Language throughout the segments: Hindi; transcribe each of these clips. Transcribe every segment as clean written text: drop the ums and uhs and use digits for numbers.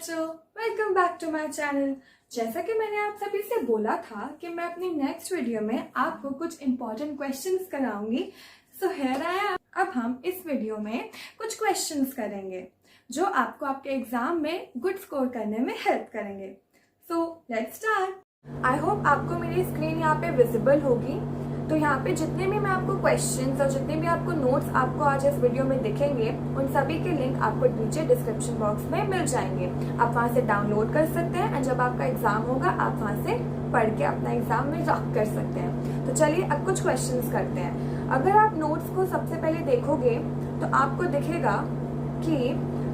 बच्चों, welcome back to my channel. जैसा कि मैंने आप सभी से बोला था कि मैं अपनी नेक्स्ट वीडियो में आपको कुछ इम्पोर्टेंट क्वेश्चंस कराऊंगी। So here I am. अब हम इस वीडियो में कुछ क्वेश्चंस करेंगे जो आपको आपके एग्जाम में गुड स्कोर करने में हेल्प करेंगे। So let's start. I hope आपको मेरी स्क्रीन यहाँ पे विजिबल होगी। तो यहाँ पे जितने भी मैं आपको क्वेश्चंस और जितने भी आपको नोट्स आपको आज इस वीडियो में दिखेंगे, उन सभी के लिंक आपको नीचे डिस्क्रिप्शन बॉक्स में मिल जाएंगे। आप वहाँ से डाउनलोड कर सकते हैं एंड जब आपका एग्जाम होगा आप वहाँ से पढ़ के अपना एग्जाम में रॉक कर सकते हैं। तो चलिए अब कुछ क्वेश्चंस करते हैं। अगर आप नोट्स को सबसे पहले देखोगे तो आपको दिखेगा कि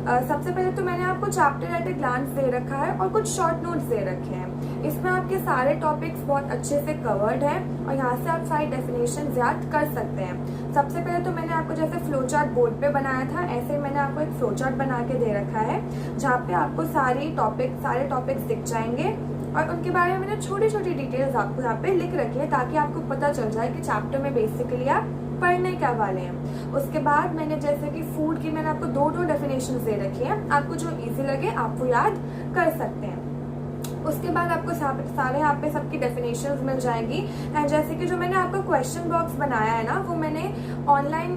सबसे पहले तो मैंने आपको चैप्टर एट ए ग्लांस दे रखा है और कुछ शॉर्ट नोट्स दे रखे हैं। इसमें आपके सारे टॉपिक्स बहुत अच्छे से कवर्ड हैं और यहाँ से आप सारी डेफिनेशन याद कर सकते हैं। सबसे पहले तो मैंने आपको जैसे फ्लो चार्ट बोर्ड पे बनाया था, ऐसे मैंने आपको एक फ्लो चार्ट बना के दे रखा है जहाँ पे आपको सारे टॉपिक्स दिख जाएंगे और उनके बारे में मैंने छोटी छोटी डिटेल्स आपको यहाँ पे लिख रखी है ताकि आपको पता चल जाए कि चैप्टर में बेसिकली आप पढ़ने क्या वाले हैं। उसके बाद मैंने जैसे कि फूड की मैंने आपको दो डेफिनेशन दे रखी है, आपको जो इजी लगे आप वो याद कर सकते हैं। उसके बाद आपको सारे यहाँ पे सबकी डेफिनेशंस मिल जाएंगी। एंड जैसे कि जो मैंने आपका क्वेश्चन बॉक्स बनाया है ना, वो मैंने ऑनलाइन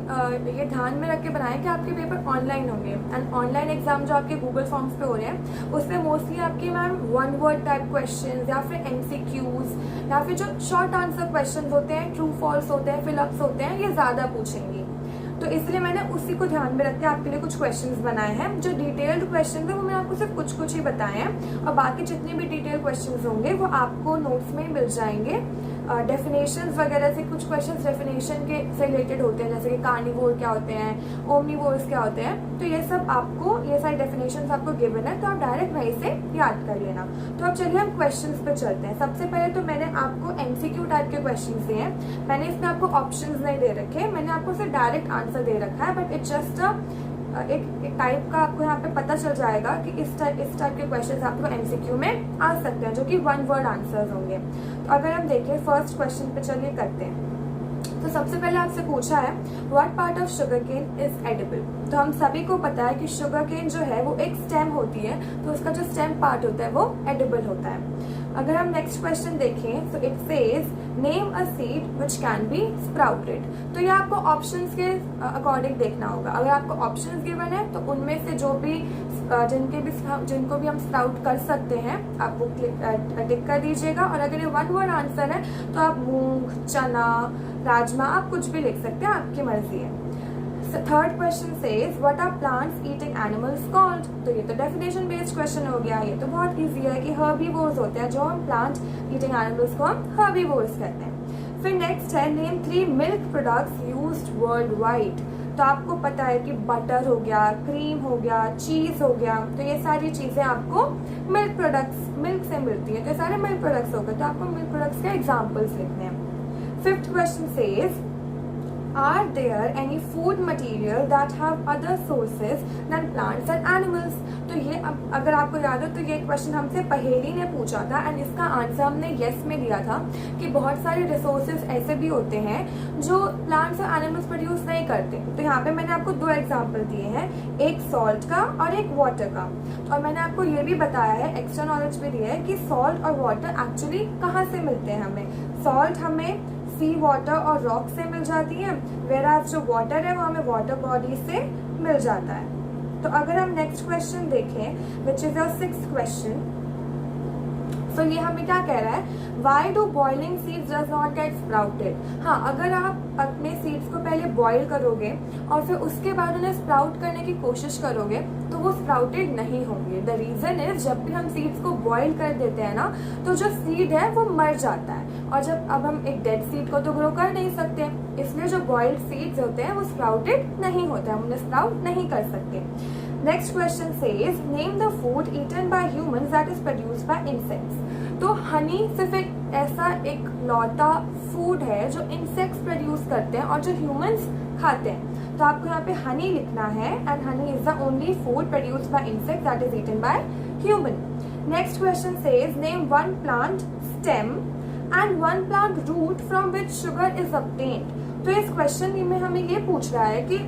ये ध्यान में रख के बनाया कि आपके पेपर ऑनलाइन होंगे। एंड ऑनलाइन एग्जाम जो आपके गूगल फॉर्म्स पे हो रहे हैं उसमें मोस्टली आपके ma'am one word type question या फिर MCQs या फिर जो शॉर्ट आंसर क्वेश्चन होते हैं, ट्रू फॉल्स होते हैं, फिलअप्स होते हैं, ये ज्यादा पूछेंगी। तो इसलिए मैंने उसी को ध्यान में रख के आपके लिए कुछ क्वेश्चंस बनाए हैं। जो डिटेल्ड क्वेश्चन है वो मैं आपको सिर्फ कुछ ही बताए हैं और बाकी जितने भी डिटेल क्वेश्चंस होंगे वो आपको नोट्स में मिल जाएंगे। डेफिनेशंस वगैरह से कुछ क्वेश्चंस डेफिनेशन के से रिलेटेड होते हैं, जैसे कि कार्निवोर क्या होते हैं, ओमनीवोर्स क्या होते हैं। तो ये सब आपको, ये सारी डेफिनेशंस आपको गिवन है तो आप डायरेक्ट वहीं से याद कर लेना। तो अब चलिए हम क्वेश्चंस पे चलते हैं। सबसे पहले तो मैंने आपको MCQ टाइप के क्वेश्चन दिए हैं। मैंने इसमें आपको ऑप्शंस नहीं दे रखे, मैंने आपको सिर्फ डायरेक्ट आंसर दे रखा है, बट इट्स जस्ट एक टाइप का आपको यहाँ पे पता चल जाएगा कि इस टाइप के क्वेश्चंस आपको MCQ में आ सकते हैं जो कि वन वर्ड आंसर्स होंगे। तो अगर हम देखें फर्स्ट क्वेश्चन पे, चलिए करते हैं। तो सबसे पहले आपसे पूछा है what part of sugar cane is edible. तो हम सभी को पता है कि शुगर केन जो है वो एक स्टेम होती है, तो उसका जो स्टेम पार्ट होता है वो एडिबल होता है। अगर हम नेक्स्ट क्वेश्चन देखें तो it says name a seed which can be sprouted. तो ये आपको ऑप्शंस के अकॉर्डिंग देखना होगा। अगर आपको ऑप्शंस गिवन है तो उनमें से जो भी जिनको भी हम स्प्राउट कर सकते हैं आप वो टिक कर दीजिएगा। और अगर ये वन वर्ड आंसर है तो आप मूंग, चना, राजमा, आप कुछ भी लिख सकते हैं, आपकी मर्जी है। Third question says what are plants eating animals called. तो ये तो डेफिनेशन बेस्ड क्वेश्चन हो गया। ये तो बहुत इजी है कि हर्बीवोर्स होते हैं, जो हम प्लांट ईटिंग एनिमल्स को हम हर्बीवोर्स कहते हैं। फिर नेक्स्ट है name 3 milk products used world wide. तो आपको पता है कि बटर हो गया, क्रीम हो गया, चीज हो गया, तो ये सारी चीजें आपको मिल्क से मिलती है। तो ये सारे मिल्क प्रोडक्ट्स हो गए, तो आपको मिल्क प्रोडक्ट्स के एग्जाम्पल्स लिखने हैं। Fifth question says Are there any food material that have other sources than plants and animals? तो ये अब अगर आपको याद हो तो ये क्वेश्चन हमसे पहेली ने पूछा था एंड इसका आंसर हमने यस में दिया था कि बहुत सारे रिसोर्सेज ऐसे भी होते हैं जो प्लांट्स और एनिमल्स प्रोड्यूस नहीं करते। तो यहाँ पे मैंने आपको 2 एग्जाम्पल दिए हैं, एक सॉल्ट का और एक वाटर का। और मैंने आपको ये भी बताया है, एक्स्ट्रा नॉलेज भी दिया है कि सॉल्ट और वाटर एक्चुअली कहाँ से मिलते हैं हमें। सॉल्ट हमें सी वाटर और रॉक से मिल जाती है, वेराज जो वाटर है वो हमें वाटर बॉडी से मिल जाता है। तो अगर हम नेक्स्ट क्वेश्चन देखें which is your 6th question, तो ये हमें क्या कह रहा है, why do boiling seeds does not gate sprouted. हाँ, अगर आप अपने सीड्स को पहले बॉईल करोगे और फिर उसके बाद उन्हें स्प्राउट करने की कोशिश करोगे तो वो स्प्राउटेड नहीं होंगे। द रीजन इज जब भी हम सीड्स को बॉईल कर देते हैं ना तो जो सीड है वो मर जाता है, और जब अब हम एक डेड सीड को तो ग्रो कर नहीं सकते, इसलिए जो बॉइल्ड सीड्स होते हैं वो स्प्राउटेड नहीं होते, हम उन्हें स्प्राउट नहीं कर सकते। Next question says name the food eaten by humans that is produced by insects. तो हनी सिर्फ एक ऐसा एक लौता फूड है जो इंसेक्ट्स प्रोड्यूस करते हैं और जो ह्यूमंस खाते हैं। तो आपको यहाँ पे हनी लिखना है and honey is the only food produced by insect that is eaten by human. Next question says name 1 plant stem and 1 plant root from which sugar is obtained. तो इस क्वेश्चन में हमें ये पूछ रहा है कि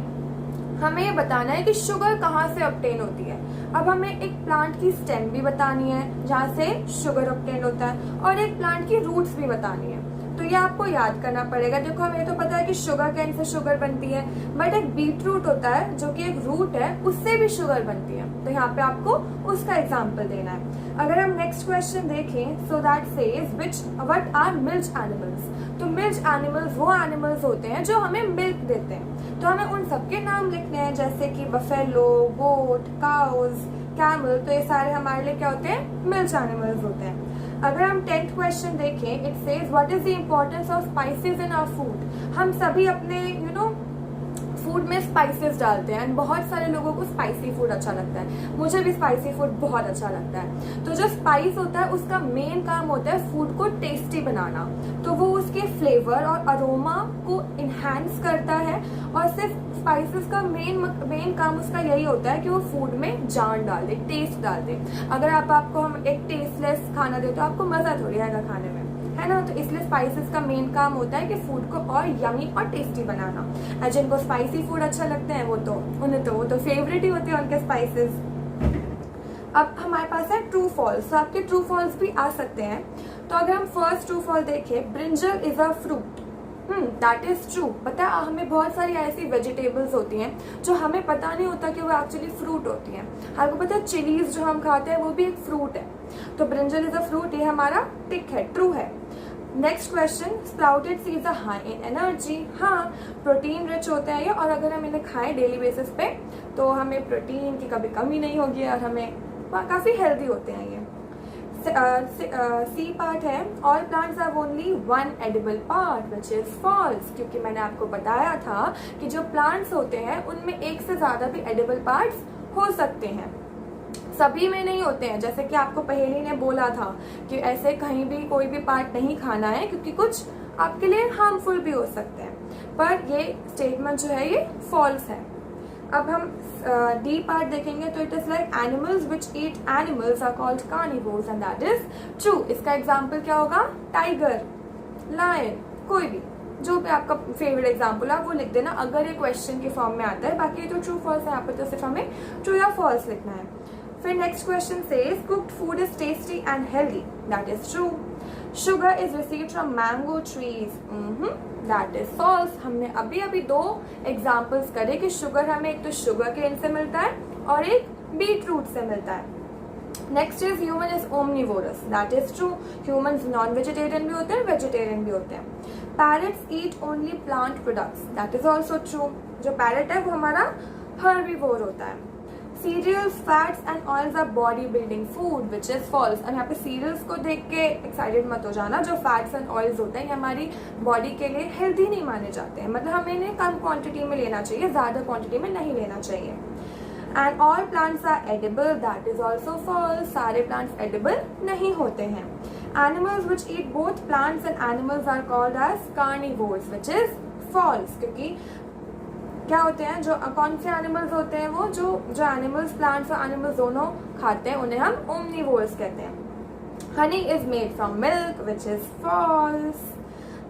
हमें ये बताना है कि शुगर कहाँ से ऑब्टेन होती है। अब हमें एक प्लांट की स्टेम भी बतानी है जहाँ से शुगर ऑब्टेन होता है, और एक प्लांट की रूट्स भी बतानी है। तो ये आपको याद करना पड़ेगा। देखो हमें तो पता है कि शुगर कैन से शुगर बनती है, बट एक बीट रूट होता है जो कि एक रूट है, उससे भी शुगर बनती है। तो यहाँ पे आपको उसका एग्जाम्पल देना है। अगर हम नेक्स्ट क्वेश्चन देखें, so that says what are milk animals. तो मिल्क एनिमल्स वो एनिमल्स होते हैं जो हमें मिल्क देते हैं। तो हमें उन सबके नाम लिखने हैं, जैसे कि बफेलो, गोट, काउज, कैमल। तो ये सारे हमारे लिए क्या होते हैं? मिल्क एनिमल्स होते हैं। अगर हम 10th क्वेश्चन देखें, it says what is the importance of spices in our food. हम सभी अपने फूड में स्पाइसेस डालते हैं, एंड बहुत सारे लोगों को स्पाइसी फूड अच्छा लगता है। मुझे भी स्पाइसी फूड बहुत अच्छा लगता है। तो जो स्पाइस होता है उसका मेन काम होता है फूड को टेस्टी बनाना। तो वो उसके फ्लेवर और अरोमा को इन्हांस करता है, और सिर्फ स्पाइसेस का मेन काम उसका यही होता है कि वो फूड में जान डाल दे, टेस्ट डाल दे। अगर आपको हम एक टेस्टलेस खाना दे तो आपको मजा थोड़ी आएगा खाने में, है ना। तो इसलिए स्पाइसेस का मेन काम होता है कि फूड को और यमी और टेस्टी बनाना। और जिनको स्पाइसी फूड अच्छा लगते हैं वो तो फेवरेट ही होते हैं उनके स्पाइसेस। अब हमारे पास है ट्रू फॉल्स। तो आपके ट्रू फॉल्स भी आ सकते हैं। तो अगर हम फर्स्ट ट्रू फॉल देखें, brinjal is a fruit. That is true. पता है हमें बहुत सारी ऐसी वेजिटेबल्स होती हैं जो हमें पता नहीं होता कि वो एक्चुअली फ्रूट होती हैं। आपको पता है चिलीज जो हम खाते हैं वो भी एक फ्रूट है। तो ब्रिंजल इज अ फ्रूट, ये हमारा टिक है, ट्रू है। Next question, sprouted seeds are high in energy. हाँ, प्रोटीन रिच होते हैं ये, और अगर हम इन्हें खाएं डेली बेसिस पे तो हमें प्रोटीन की कभी कमी नहीं होगी और हमें काफी हेल्दी होते हैं ये। सी पार्ट है, all plants have only one edible part which is false. क्योंकि मैंने आपको बताया था कि जो प्लांट्स होते हैं उनमें एक से ज्यादा भी एडिबल पार्ट्स हो सकते हैं, सभी में नहीं होते हैं। जैसे कि आपको पहेली ने बोला था कि ऐसे कहीं भी कोई भी पार्ट नहीं खाना है क्योंकि कुछ आपके लिए हार्मफुल भी हो सकते हैं, पर ये स्टेटमेंट जो है ये फॉल्स है। अब हम डी पार्ट देखेंगे, तो it is like animals which eat animals are called carnivores and that is true. इसका एग्जाम्पल क्या होगा? टाइगर, लायन, कोई भी जो भी आपका फेवरेट एग्जाम्पल है वो लिख देना अगर ये क्वेश्चन के फॉर्म में आता है। बाकी ये तो ट्रू फॉल्स है, यहाँ पे तो सिर्फ हमें ट्रू या फॉल्स लिखना है। फिर next question says cooked food is tasty and healthy. That is true. Sugar is received from mango trees. That is false. हमने अभी अभी दो एग्जाम्पल्स करे कि शुगर हमें एक तो शुगर केन से मिलता है और एक बीट रूट से मिलता है। Next is human is omnivorous. That is true. Humans non vegetarian भी होते हैं, वेजिटेरियन भी होते हैं। Parrots eat only plant products. That is also true. जो पैरट है वो हमारा हर्बीवोर होता है। Cereals, fats and oils are body building food which is false. अब यहाँ पे सीरियल्स को देख के एक्साइटेड मत हो जाना। जो फैट्स एंड ऑयल्स होते हैं ये हमारी बॉडी के लिए हेल्दी नहीं माने जाते हैं, मतलब हमें इन्हें कम क्वांटिटी में लेना चाहिए, ज्यादा क्वांटिटी में नहीं लेना चाहिए। And all plants are edible. That is also false. सारे प्लांट्स एडिबल नहीं होते हैं। Animals which eat both plants and animals are called as carnivores which is false. क्योंकि क्या होते हैं, जो कौन से एनिमल्स होते हैं वो जो एनिमल्स प्लांट्स और एनिमल्स दोनों खाते हैं उन्हें हम ओमनिवोर्स कहते हैं। Honey is made from milk which is false.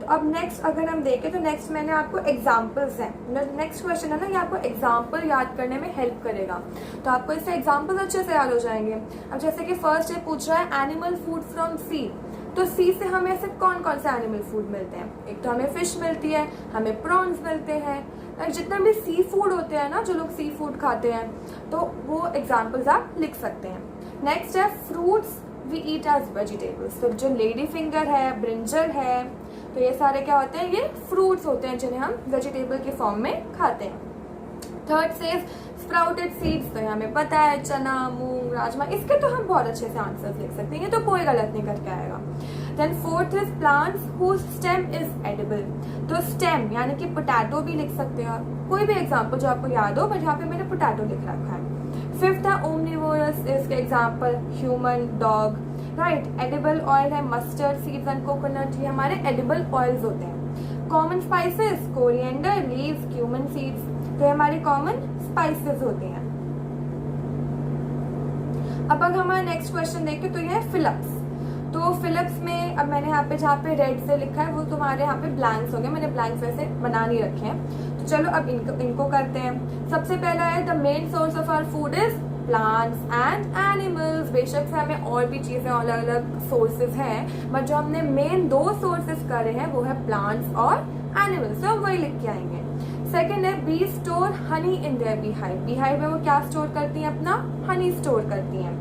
तो अब नेक्स्ट अगर हम देखें तो नेक्स्ट मैंने आपको एग्जाम्पल्स हैं। नेक्स्ट क्वेश्चन है ना, ये आपको एग्जाम्पल याद करने में हेल्प करेगा, तो आपको इससे एग्जाम्पल्स अच्छे से याद हो जाएंगे। अब जैसे कि फर्स्ट ये पूछ रहा है एनिमल फूड फ्रॉम सी। तो सी से हमें ऐसे कौन कौन से एनिमल फूड मिलते हैं? एक तो हमें फिश मिलती है, हमें प्रॉन्स मिलते हैं, और जितने भी सी फूड होते हैं ना, जो लोग सी फूड खाते हैं, तो वो एग्जाम्पल्स आप लिख सकते हैं। नेक्स्ट है fruits we eat as vegetables. तो जो लेडी फिंगर है, ब्रिंजल है, तो ये सारे क्या होते हैं? ये फ्रूट्स होते हैं जिन्हें हम वेजिटेबल के फॉर्म में खाते हैं। Third says sprouted seeds. तो हमें पता है चना, मूंग, राजमा, इसके तो हम बहुत अच्छे से आंसर्स लिख सकते हैं, ये तो कोई गलत नहीं करके आएगा। Then fourth is plants whose stem is edible. तो स्टेम यानी कि पोटैटो भी लिख सकते हैं, कोई भी एग्जाम्पल जो आपको याद हो, बट यहाँ पे मैंने पोटैटो लिख रखा है। फिफ्थ है ओमनिवोरस, इसके example human, dog, right. Edible oil है मस्टर्ड सीड्स एंड कोकोनट, ये हमारे एडिबल ऑयल्स होते हैं। Common spices coriander, leaves, cumin seeds, तो ये हमारी कॉमन स्पाइसेस होती हैं। अब अगर हमारा नेक्स्ट क्वेश्चन देखें तो ये है फिलिप्स। तो फिलिप्स में अब मैंने यहाँ पे जहाँ पे रेड से लिखा है वो तुम्हारे यहाँ पे ब्लैंक्स होंगे, मैंने ब्लैंक्स वैसे बना नहीं रखे हैं। तो चलो अब इनको करते हैं। सबसे पहला है the main source of our food is plants and animals. बेशक से हमें और भी चीजें अलग अलग सोर्सेज हैं, बट जो हमने मेन 2 सोर्सेज करे हैं वो है प्लांट्स और एनिमल्स, तो हम वही लिख के आएंगे। सेकेंड है B store Honey in their beehive. Beehive में वो क्या स्टोर करती हैं? अपना हनी स्टोर करती हैं।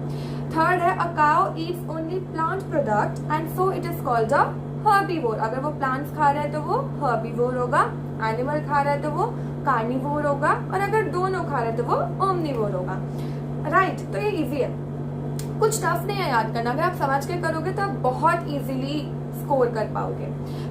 थर्ड है a cow Yeats only plant product and so it is called a herbivore. अगर वो प्लांट्स खा रहा है तो वो हर्बीवोर होगा, एनिमल खा रहा है तो वो कार्निवोर होगा, और अगर दोनों खा रहे हैं तो वो ओमनीवोर होगा। राइट, तो ये इजी है, कुछ टफ नहीं है याद करना। अगर आप समझ के करोगे तो आप बहुत इजीली स्कोर कर पाओगे।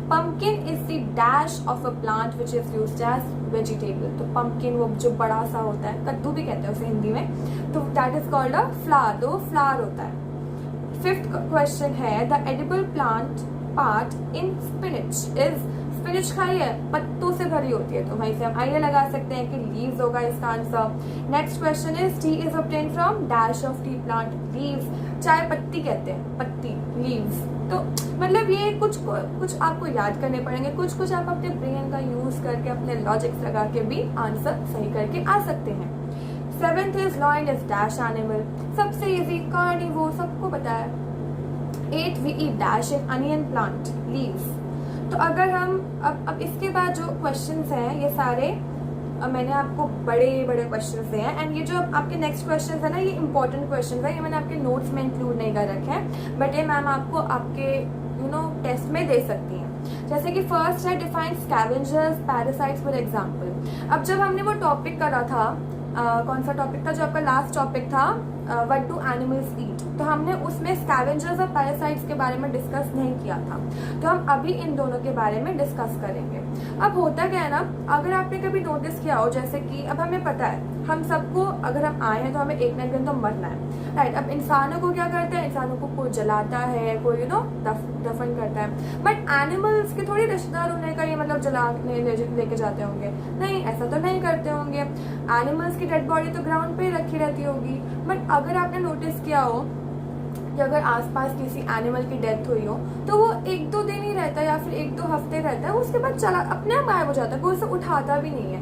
Pumpkin is the dash of a plant which is used as vegetable. तो पंपकिन वो जो बड़ा सा होता है, कद्दू भी कहते हैं उसे हिंदी में, तो that is called a flower, तो फ्लावर होता है। फिफ्थ क्वेश्चन है the edible plant part in spinach is. Spinach खाई है, पत्तों से भरी होती है, तो वहीं से हम आइडिया लगा सकते हैं कि लीव्स होगा इसका answer. Next question is T is obtain from dash of T plant leaves. चाय पत्ती कहते हैं, पत्ती, लीव्स। तो मतलब ये कुछ आपको याद करने पड़ेंगे, कुछ आप अपने ब्रेन का यूज करके अपने लॉजिक्स लगा के भी आंसर सही करके आ सकते हैं। Seventh is lion is dash animal. सबसे इजी, कार्निवोर, सबको पता है। 8 we eat dash in onion plant leaves. तो अगर हम अब इसके बाद जो क्वेश्चंस हैं ये सारे मैंने आपको बड़े बड़े क्वेश्चंस दिए हैं, एंड ये जो आपके नेक्स्ट क्वेश्चंस है ना, ये इंपॉर्टेंट क्वेश्चंस है, ये मैंने आपके नोट्स में इंक्लूड नहीं कर रखे हैं, बट ये मैम आपको आपके टेस्ट में दे सकती हैं। जैसे कि फर्स्ट है define scavengers parasites for example. अब जब हमने वो टॉपिक करा था, कौन सा टॉपिक था जो आपका लास्ट टॉपिक था, व्हाट डू एनिमल्स ईट, तो हमने उसमें स्कैवेंजर्स और पैरासाइट्स के बारे में डिस्कस नहीं किया था, तो हम अभी इन दोनों के बारे में डिस्कस करेंगे। अब होता क्या है ना, अगर आपने कभी नोटिस किया हो, जैसे कि अब हमें पता है हम सबको, अगर हम आए हैं तो हमें एक ना एक दिन तो मरना है, राइट। अब इंसानों को क्या करते हैं, इंसानों को कोई जलाता है, कोई दफन करता है, बट एनिमल्स के थोड़ी रिश्तेदार होने का ये मतलब जलाने लेके जाते होंगे, नहीं, ऐसा तो नहीं करते होंगे। एनिमल्स की डेड बॉडी तो ग्राउंड पे ही रखी रहती होगी, बट अगर आपने नोटिस किया हो कि अगर आसपास किसी एनिमल की डेथ हुई हो तो वो 1-2 दिन ही रहता है या फिर 1-2 हफ्ते रहता है, उसके बाद चला अपने आप गायब हो जाता है, कोई उसे उठाता भी नहीं है।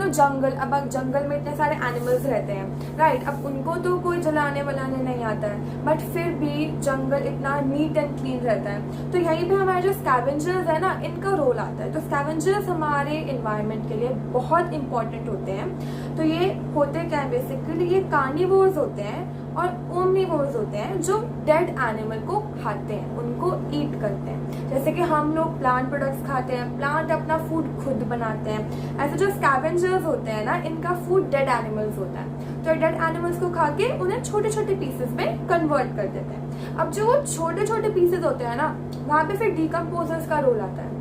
जंगल, अब जंगल में इतने सारे एनिमल्स रहते हैं, राइट। अब उनको तो कोई जलाने वलाने नहीं आता है, बट फिर भी जंगल इतना नीट एंड क्लीन रहता है। तो यहीं पे हमारे जो स्कैवेंजर्स है ना, इनका रोल आता है। तो स्कैवेंजर्स हमारे एनवायरनमेंट के लिए बहुत इंपॉर्टेंट होते हैं। तो ये होते क्या है, बेसिकली ये कार्निवोर्स होते हैं और ओमनीवोर्स होते हैं जो डेड एनिमल को खाते हैं, उनको ईट करते हैं। जैसे कि हम लोग प्लांट प्रोडक्ट्स खाते हैं, प्लांट अपना फूड खुद बनाते हैं, ऐसे जो स्कैवेंजर्स होते हैं ना, इनका फूड डेड एनिमल्स होता है। तो डेड एनिमल्स को खा के उन्हें छोटे छोटे पीसेस में कन्वर्ट कर देते हैं। अब जो छोटे छोटे पीसेस होते हैं ना, वहां पे फिर डिकम्पोजर्स का रोल आता है।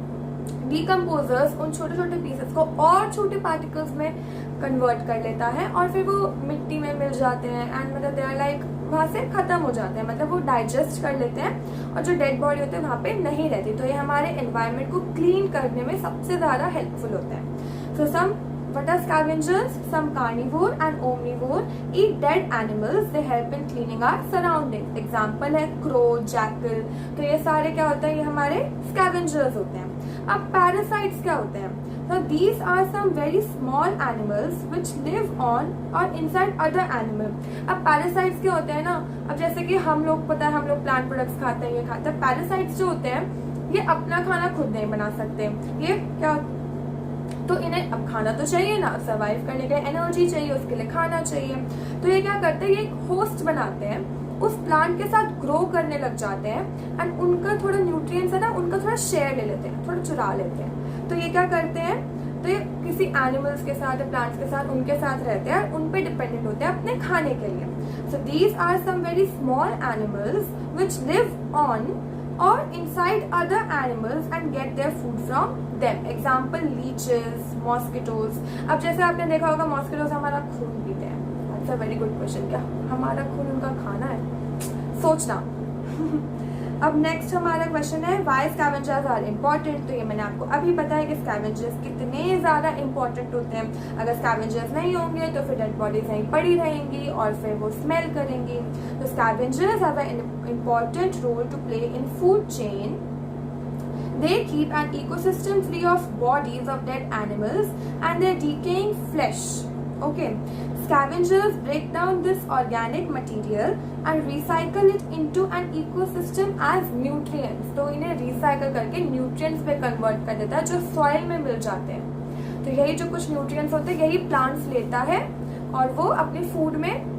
डिकम्पोजर्स उन छोटे छोटे पीसेस को और छोटे पार्टिकल्स में कन्वर्ट कर लेता है और फिर वो मिट्टी में मिल जाते हैं, एंड मतलब दे आर लाइक वहां से खत्म हो जाते हैं, मतलब वो डाइजेस्ट कर लेते हैं और जो डेड बॉडी होते हैं वहां पे नहीं रहती। तो ये हमारे एनवायरनमेंट को क्लीन करने में सबसे ज्यादा हेल्पफुल होते हैं। सो सम what are scavengers? Some carnivore and omnivore eat dead animals. They help in cleaning our surroundings. Example है crow, jackal. तो ये सारे क्या होते हैं, ये हमारे scavengers होते हैं। अब parasites क्या होते हैं? So these are some very small animals which live on or inside other animals. अब parasites क्या होते हैं ना, अब जैसे कि हम लोग पता है हम लोग plant products खाते हैं, ये खाते हैं। Parasites जो होते हैं ये अपना खाना खुद नहीं बना सकते। ये क्या, तो इन्हें अब खाना तो चाहिए ना, सर्वाइव करने के लिए एनर्जी चाहिए, उसके लिए खाना चाहिए। तो ये क्या करते हैं, ये एक होस्ट बनाते हैं, उस प्लांट के साथ ग्रो करने लग जाते हैं, एंड उनका थोड़ा न्यूट्रिएंट्स है ना, उनका थोड़ा शेयर ले लेते हैं, थोड़ा चुरा लेते हैं। तो ये क्या करते हैं, तो ये किसी एनिमल्स के साथ, प्लांट्स के साथ, उनके साथ रहते हैं और उन पे डिपेंडेंट होते हैं अपने खाने के लिए। So these are some very small animals which live on or inside other animals and get their food from them. Example leeches, mosquitoes. अब जैसे आपने देखा होगा mosquitoes हमारा खून पीते हैं। That's a very good question. क्या हमारा खून उनका खाना है? सोचना। अब नेक्स्ट हमारा क्वेश्चन है why scavengers are important। तो ये मैंने आपको अभी बताया कि scavengers कितने ज्यादा important होते हैं। अगर scavengers नहीं होंगे तो फिर डेड बॉडीज यहीं पड़ी रहेंगी और फिर वो स्मेल करेंगी। तो scavengers have an important role to play in food chain. They keep an ecosystem free of bodies of dead animals and their decaying flesh. Okay. Scavengers break down this organic material and recycle it into an ecosystem as nutrients. तो इन्हें recycle करके nutrients पे convert कर देता है जो soil में मिल जाते हैं. तो यही जो कुछ nutrients होते हैं यही plants लेता है और वो अपने food में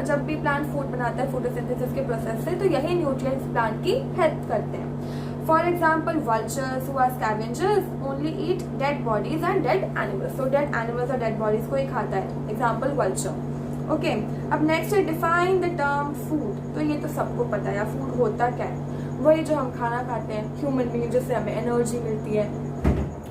जब भी प्लांट फूड बनाता है फोटोसिंथेसिस के प्रोसेस से, तो यही न्यूट्रिएंट्स प्लांट की हेल्प करते हैं. For example vultures who are scavengers only eat dead bodies and dead animals. So dead animals और dead bodies को ही खाता है. Example vulture. ओके. अब नेक्स्ट है डिफाइन द टर्म फूड. तो ये तो सबको पता है, फूड होता क्या है. वही जो हम खाना खाते हैं, ह्यूमन बीइंग, जिससे हमें एनर्जी मिलती है.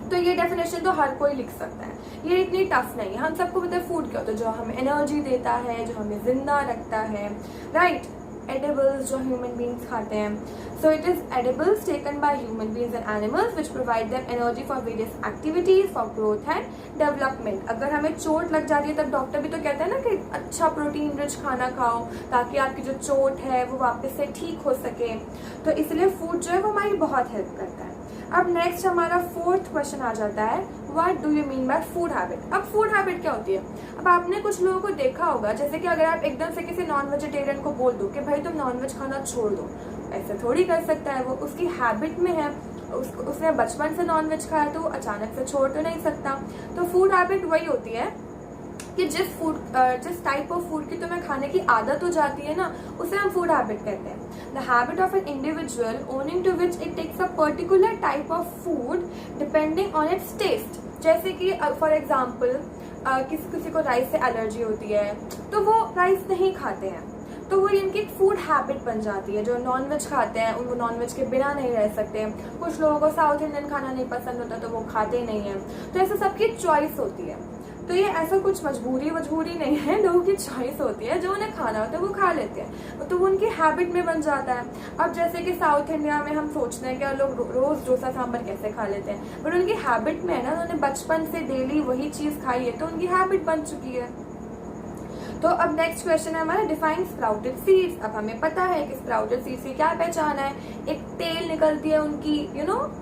तो ये डेफिनेशन तो हर कोई लिख सकता है, ये इतनी टफ नहीं है. हम सबको पता है फूड क्या होता है, जो हमें एनर्जी देता है, जो हमें जिंदा रखता है, राइट. एडिबल्स जो ह्यूमन बीइंग्स खाते हैं. So it is edibles taken by human beings and animals which provide them energy for various activities for growth and development. अगर हमें चोट लग जाती है तब डॉक्टर भी तो कहते हैं ना कि अच्छा प्रोटीन रिच खाना खाओ ताकि आपकी जो चोट है वो वापस से ठीक हो सके. तो इसलिए फूड जो है वो हमारी बहुत हेल्प करता है. अब नेक्स्ट हमारा 4th क्वेश्चन आ जाता है, what do you mean by food habit. अब फूड हैबिट क्या होती है. अब आपने कुछ लोगों को देखा होगा, जैसे कि अगर आप एकदम से किसी नॉन वेजिटेरियन को बोल दो कि भाई तुम नॉनवेज खाना छोड़ दो, ऐसे थोड़ी कर सकता है. वो उसकी हैबिट में है, उसने बचपन से नॉनवेज खाया तो अचानक से छोड़ तो नहीं सकता. तो फूड हैबिट वही होती है कि जिस टाइप ऑफ फूड की तुम्हें खाने की आदत हो जाती है ना, उसे हम फूड हैबिट कहते हैं. The habit of an individual owning to which it takes a particular type of food depending on its taste. जैसे कि फॉर एग्जाम्पल किसी को राइस से एलर्जी होती है तो वो राइस नहीं खाते हैं, तो वो इनकी फूड हैबिट बन जाती है. जो नॉनवेज खाते हैं उनको नॉनवेज के बिना नहीं रह सकते. कुछ लोगों को साउथ इंडियन खाना नहीं पसंद होता तो वो खाते ही नहीं है. तो ऐसे सबकी चॉइस होती है. तो ये ऐसा कुछ मजबूरी नहीं है, लोगों की चॉइस होती है. जो उन्हें खाना होता है वो खा लेते हैं, तो वो उनकी हैबिट में बन जाता है. अब जैसे कि साउथ इंडिया में हम सोचते हैं कि लोग रोज डोसा सांभर कैसे खा लेते हैं, बट उनकी हैबिट में है ना, उन्होंने बचपन से डेली वही चीज खाई है तो उनकी हैबिट बन चुकी है. तो अब नेक्स्ट क्वेश्चन है हमारा, डिफाइन स्प्राउटेड सीड्स. अब हमें पता है कि स्प्राउटेड सीड्स की क्या पहचान है. एक टेल निकलती है उनकी,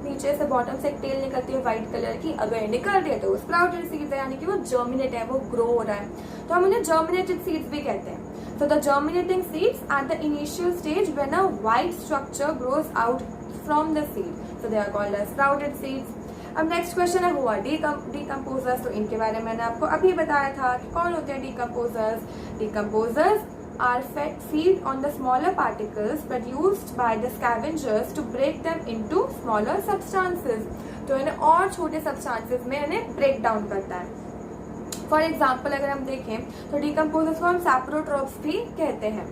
नीचे से बॉटम से एक टेल निकलती है व्हाइट कलर की. अगर ये निकल रही है तो वो स्प्राउटेड सीड्स है, यानी कि वो जर्मिनेट है, वो ग्रो हो रहा है. तो हम उन्हें जर्मिनेटेड सीड्स भी कहते हैं. So the germinating seeds at the initial stage when a white structure grows out from the seed. So they are called as sprouted seeds. अब नेक्स्ट क्वेश्चन है हुआ डिकम्पोजर्स. तो इनके बारे में मैंने आपको अभी बताया था कि कौन होते हैं decomposers. Decomposers are feed on the smaller particles produced by the scavengers to break them into smaller substances. तो इन्हें और छोटे substances में इन्हें ब्रेक डाउन करता है. फॉर एग्जाम्पल अगर हम देखें तो डिकम्पोजर्स को हम सैप्रोट्रोप्स भी कहते हैं.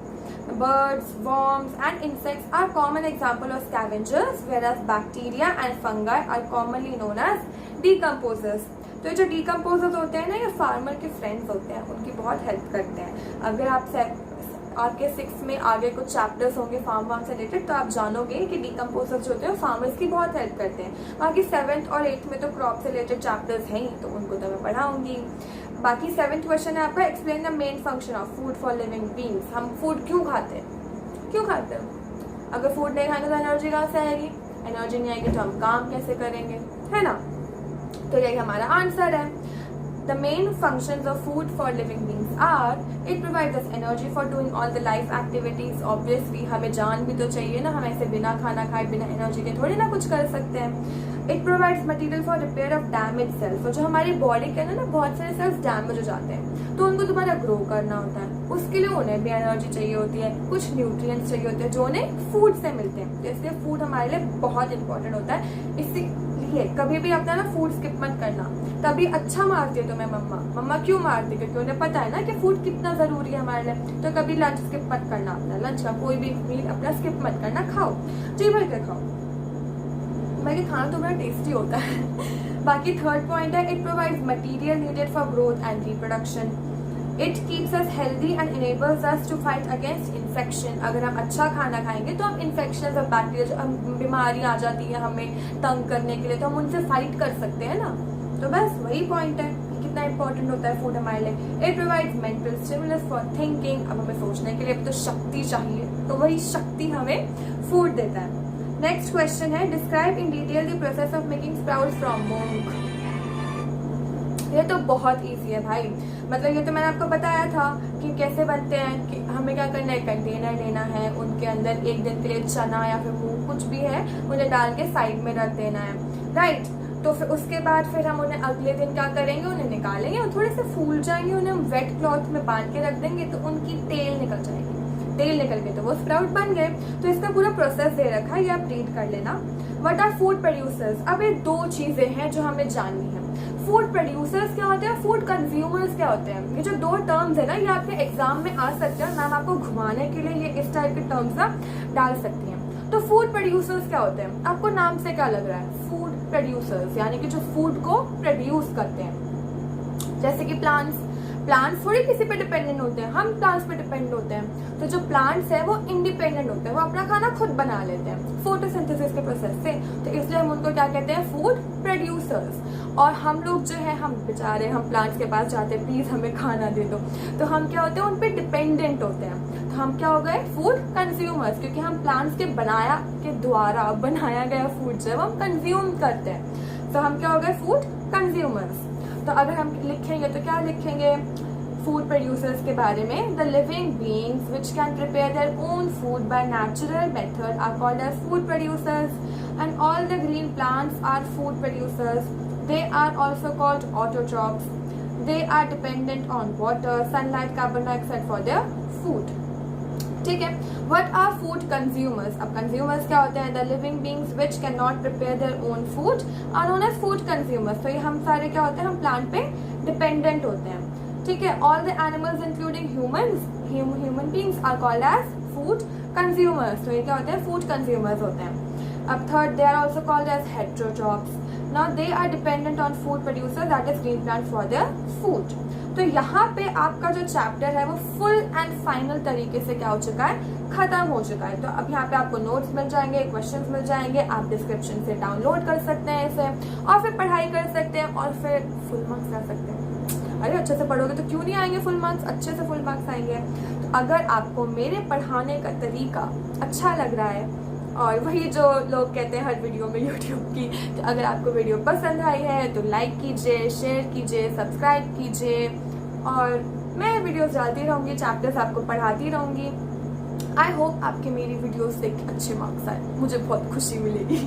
Birds, worms and insects are common example of scavengers, whereas bacteria and fungi are commonly known as decomposers. तो ये जो decomposers होते हैं ना, ये फार्मर के फ्रेंड्स होते हैं, उनकी बहुत हेल्प करते हैं. अगर आपके 6 में आगे कुछ चैप्टर्स होंगे फार्म से रिलेटेड तो आप जानोगे कि डिकम्पोजर्स जो होते हैं फार्मर्स की बहुत हेल्प करते हैं. बाकी 7th और 8th में तो क्रॉप से रिलेटेड चैप्टर्स हैं ही, तो उनको तो मैं पढ़ाऊंगी. बाकी 7th क्वेश्चन है आपका, explain the main function of food for living beings. हम फूड क्यों खाते हैं. अगर फूड नहीं खाएंगे तो एनर्जी कहाँ से आएगी. एनर्जी नहीं आएगी तो हम काम कैसे करेंगे, है ना. तो यही हमारा आंसर है. The main functions of food for living beings are, it provides us energy for doing all the life activities. Obviously हमें जान भी तो चाहिए ना, हम ऐसे बिना खाना खाए बिना एनर्जी के थोड़ी ना कुछ कर सकते हैं. It provides material for repair of damaged cells. तो जो हमारी बॉडी के ना बहुत सारे सेल्स डैमेज हो जाते हैं तो उनको दोबारा ग्रो करना होता है. उसके लिए उन्हें भी एनर्जी चाहिए होती है, कुछ न्यूट्रिएंट्स चाहिए होते हैं जो उन्हें फूड से मिलते हैं. तो इसलिए फूड हमारे लिए बहुत इंपॉर्टेंट होता है. इसलिए कभी भी अपना ना फूड स्किप मत करना. तभी अच्छा मारती है तुम्हें मम्मा क्यों मारती है, क्योंकि उन्हें पता है ना कि फूड कितना जरूरी है हमारे लिए. तो कभी लंच स्किप मत करना, अपना लंच का कोई भी मील अपना स्किप मत करना, खाओ जी भर के खाओ. बाकी खाना तो बड़ा टेस्टी होता है. बाकी 3rd पॉइंट है, it provides material needed for growth and reproduction. It keeps us healthy and enables us to fight against infection. अगर हम अच्छा खाना खाएंगे तो हम इन्फेक्शन और बैक्टीरिया, बीमारी आ जाती है हमें तंग करने के लिए, तो हम उनसे फाइट कर सकते हैं ना. तो बस वही पॉइंट है कितना इंपॉर्टेंट होता है फूड हमारे लिए. It provides mental stimulus for thinking. अब हमें सोचने के लिए तो शक्ति चाहिए, तो वही शक्ति हमें फूड देता है. नेक्स्ट क्वेश्चन है describe in detail the process of making sprouts from moong. ये तो बहुत इजी है भाई, मतलब ये तो मैंने आपको बताया था कि कैसे बनते हैं, कि हमें क्या करना है, कंटेनर लेना है, उनके अंदर एक दिन के लिए चना या फिर मूंग कुछ भी है उन्हें डाल के साइड में रख देना है, राइट। तो फिर उसके बाद फिर हम उन्हें अगले दिन क्या करेंगे, उन्हें निकालेंगे और थोड़े से फूल जाएंगे, उन्हें हम वेट क्लॉथ में बांध के रख देंगे तो उनकी तेल निकल जाएगी, तेल निकल के तो वो स्प्राउट बन गए। तो इसका पूरा प्रोसेस दे रखा है, ये आप रीड कर लेना। व्हाट आर फूड प्रोड्यूसर्स, अब ये दो चीजें हैं जो हमें जाननी है। फूड प्रोड्यूसर्स क्या होते हैं, फूड कंज्यूमर्स क्या होते हैं। ये जो दो टर्म्स है ना, ये आपके एग्जाम में आ सकते हैं, मैम आपको घुमाने के लिए ये इस टाइप के टर्म्स ना डाल सकती हैं। तो फूड प्रोड्यूसर्स क्या होते हैं, आपको नाम से क्या लग रहा है, फूड प्रोड्यूसर्स यानी कि जो फूड को प्रोड्यूस करते हैं। जैसे कि प्लांट्स थोड़ी किसी पे डिपेंडेंट होते हैं, हम प्लांट्स पे डिपेंड होते हैं। तो जो प्लांट्स है वो इंडिपेंडेंट होते हैं, वो अपना खाना खुद बना लेते हैं फोटोसिंथेसिस के प्रोसेस से, तो इसलिए हम उनको क्या कहते हैं, फूड प्रोड्यूसर्स। और हम लोग जो है, हम बेचारे हम प्लांट्स के पास जाते हैं, प्लीज हमें खाना दे दो, तो हम क्या होते हैं, उन पे डिपेंडेंट होते हैं। तो हम क्या हो गए, फूड कंज्यूमर्स, क्योंकि हम प्लांट्स के द्वारा बनाया गया फूड जो है वो हम कंज्यूम करते हैं, तो हम क्या हो गए, फूड कंज्यूमर्स। तो अगर हम लिखेंगे तो क्या लिखेंगे फूड प्रोड्यूसर्स के बारे में, the living beings which can prepare their own food by natural method are called as food producers, and all the green plants are food producers. They are also called autotrophs, they are dependent on water, sunlight, carbon dioxide for their food, ठीक है। व्हाट आर फूड कंज्यूमर्स, अब कंज्यूमर्स क्या होते हैं, the living beings which can not prepare their own food are known as food consumers. तो ये हम सारे क्या होते हैं, हम प्लांट पे डिपेंडेंट होते हैं, ठीक है। All the animals including human beings are called as food consumers, तो ये क्या होते हैं, फूड कंज्यूमर्स होते हैं। अब third, they are also called as heterotrophs, now they are dependent on food producer that is green plants for their food. तो यहाँ पे आपका जो चैप्टर है वो फुल एंड फाइनल तरीके से क्या हो चुका है, खत्म हो चुका है। तो अब यहाँ पे आपको नोट्स मिल जाएंगे, क्वेश्चंस मिल जाएंगे, आप डिस्क्रिप्शन से डाउनलोड कर सकते हैं इसे और फिर पढ़ाई कर सकते हैं और फिर फुल मार्क्स ला सकते हैं। अरे अच्छे से पढ़ोगे तो क्यों नहीं आएंगे फुल मार्क्स, अच्छे से फुल मार्क्स आएंगे। तो अगर आपको मेरे पढ़ाने का तरीका अच्छा लग रहा है, और वही जो लोग कहते हैं हर वीडियो में यूट्यूब की, तो अगर आपको वीडियो पसंद आई है तो लाइक कीजिए, शेयर कीजिए, सब्सक्राइब कीजिए, और मैं वीडियोस डालती रहूँगी, चैप्टर्स आपको पढ़ाती रहूँगी। आई होप आपके मेरी वीडियोस से अच्छे मार्क्स आए, मुझे बहुत खुशी मिलेगी।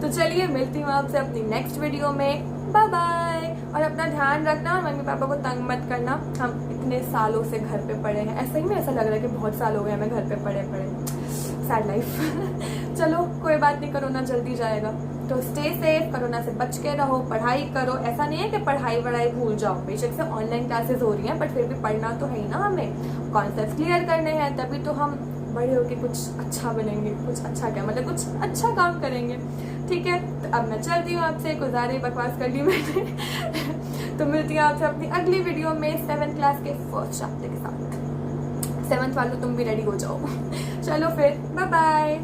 तो चलिए मिलती हूँ आपसे अपनी नेक्स्ट वीडियो में, बाय बाय। और अपना ध्यान रखना और मम्मी पापा को तंग मत करना, हम इतने सालों से घर पे पड़े हैं, ऐसा ही में ऐसा लग रहा है कि बहुत साल हो गए हमें घर पे पड़े, सैड लाइफ। चलो कोई बात नहीं, कोरोना जल्दी जाएगा, तो स्टे सेफ, कोरोना से बच के रहो, पढ़ाई करो। ऐसा नहीं है कि पढ़ाई वढ़ाई भूल जाओ, बेशक से ऑनलाइन क्लासेस हो रही हैं बट फिर भी पढ़ना तो है ही ना, हमें कॉन्सेप्ट क्लियर करने हैं, तभी तो हम बड़े होके कुछ अच्छा बनेंगे, कुछ अच्छा क्या मतलब कुछ अच्छा काम करेंगे, ठीक है। तो अब मैं चलती हूँ आपसे, कुछ ज़्यादा ही बकवास कर ली मैंने। तो मिलती हूँ आपसे अपनी अगली वीडियो में 7th क्लास के फर्स्ट चैप्टर के साथ। 7th वालों तुम भी रेडी हो जाओ। चलो फिर, बाय बाय।